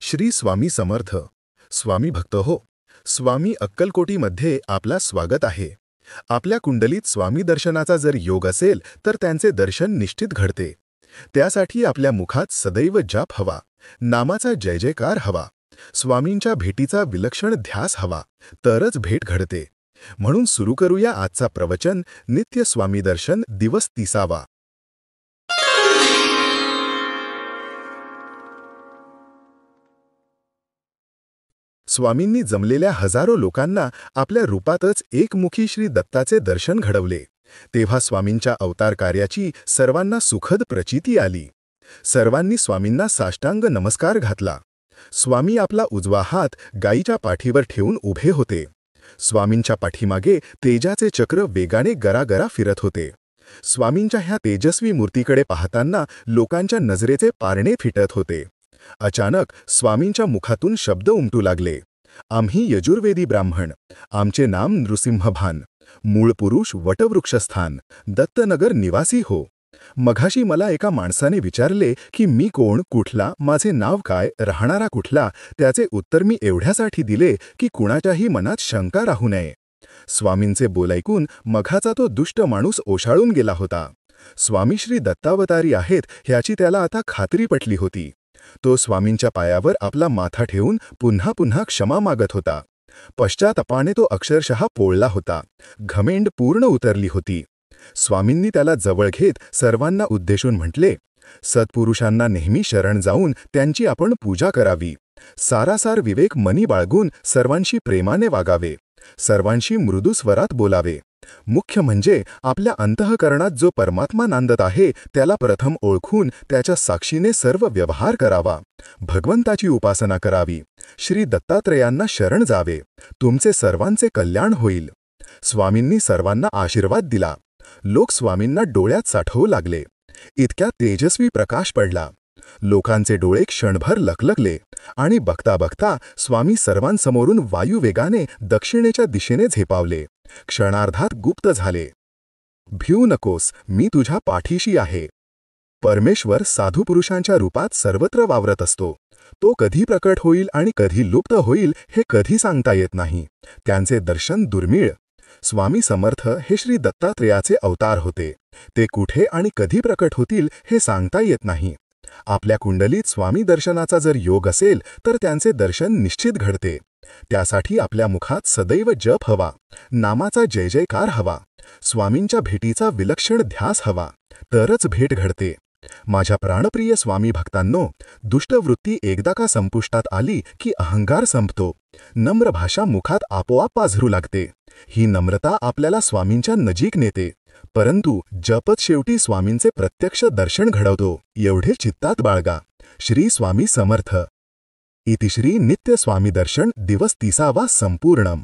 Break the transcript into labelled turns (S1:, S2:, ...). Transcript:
S1: श्री स्वामी समर्थ. स्वामी भक्त हो. स्वामी अक्कलकोटीमध्ये आपला स्वागत आहे. आपल्या कुंडलीत स्वामी दर्शनाचा जर योग असेल तर त्यांचे दर्शन निश्चित घडते. त्यासाठी आपल्या मुखात सदैव जाप हवा, नामाचा जय जयकार हवा, स्वामींच्या भेटीचा विलक्षण ध्यास हवा, तरच भेट घडते. म्हणून सुरू करूया आजचा प्रवचन. नित्य स्वामी दर्शन दिवस 30वा. स्वामींनी जमलेल्या हजारो लोकांना आपल्या रूपातच एकमुखी श्री दत्ताचे दर्शन घडवले. तेव्हा स्वामींच्या अवतार कार्याची सर्वांना सुखद प्रचिती आली. सर्वांनी स्वामींना साष्टांग नमस्कार घातला. स्वामी आपला उजवा हात गायीच्या पाठीवर ठेवून उभे होते. स्वामींच्या पाठीमागे तेजाचे चक्र वेगाने गरागरा फिरत होते. स्वामींच्या ह्या तेजस्वी मूर्तीकडे पाहताना लोकांच्या नजरेचे पारणे फिटत होते. अचानक स्वामींच्या मुखातून शब्द उमटू लागले. आम्ही यजुर्वेदी ब्राह्मण. आमचे नाम नृसिंहभान. मूळ पुरुष वटवृक्षस्थान, दत्तनगर निवासी हो. मघाशी मला एका माणसाने विचारले की मी कोण, कुठला, माझे नाव काय, राहणारा कुठला. त्याचे उत्तर मी एवढ्यासाठी दिले की कुणाच्याही मनात शंका राहू नये. स्वामींचे बोल ऐकून मघाचा तो दुष्ट माणूस ओशाळून गेला होता. स्वामी श्री दत्तावतारी आहेत ह्याची त्याला आता खात्री पटली होती. तो स्वामींच्या पायावर आपला माथा ठेवून पुन्हा पुन्हा क्षमा मागत होता. पश्चातापाने तो अक्षरशः पोळला होता. घमेंड पूर्ण उतरली होती. स्वामींनी त्याला जवळ घेत सर्वांना उद्देशून म्हटले, सत्पुरुषांना नेहमी शरण जाऊन त्यांची आपण पूजा करावी. सारासार विवेक मनी बाळगून सर्वांशी प्रेमाने वागावे. सर्वांशी मृदू स्वरात बोलावे. मुख्य म्हणजे आपल्या अंतःकरणात जो परमात्मा नांदत आहे त्याला प्रथम ओळखून त्याच्या साक्षीने सर्व व्यवहार करावा. भगवंताची उपासना करावी. श्री दत्तात्रयांना शरण जावे. तुमचे सर्वांचे कल्याण होईल. स्वामींनी सर्वांना आशीर्वाद दिला. लोक स्वामींना डोळ्यात साठवू लागले. इतक्या तेजस्वी प्रकाश पडला. लोकांचे डोळे क्षणभर लखलखले आणि बघता बघता स्वामी सर्वांसमोरून वायुवेगाने दक्षिणेच्या दिशेने झेपावले. क्षणार्धात गुप्त झाले. भिऊ नकोस, मी तुझ्या पाठीशी आहे. परमेश्वर साधुपुरुषांच्या रूपात सर्वत्र वावरत असतो. तो कधी प्रकट होईल आणि कधी लुप्त होईल हे कधी सांगता येत नाही. त्यांचे दर्शन दुर्मिळ. स्वामी समर्थ हे श्री दत्तात्रेयाचे अवतार होते. ते कुठे आणि कधी प्रकट होतील हे सांगता येत नाही. आपल्या कुंडलीत स्वामी दर्शनाचा जर योग असेल तर त्यांचे दर्शन निश्चित घडते. त्यासाठी आपल्या मुखात सदैव जप हवा, नामाचा जय जयकार हवा, स्वामींच्या भेटीचा विलक्षण ध्यास हवा, तरच भेट घडते. माझ्या प्राणप्रिय स्वामी भक्तांनो, दुष्टवृत्ती एकदा का संपुष्टात आली की अहंकार संपतो. नम्र भाषा मुखात आपोआप पाझरू लागते. ही नम्रता आपल्याला स्वामींच्या नजीक नेते. परंतु जपच शेवटी स्वामींचे प्रत्यक्ष दर्शन घडवतो, एवढे चित्तात बाळगा. श्री स्वामी समर्थ. इति श्री नित्य स्वामी दर्शन दिवस 30वा संपूर्णम.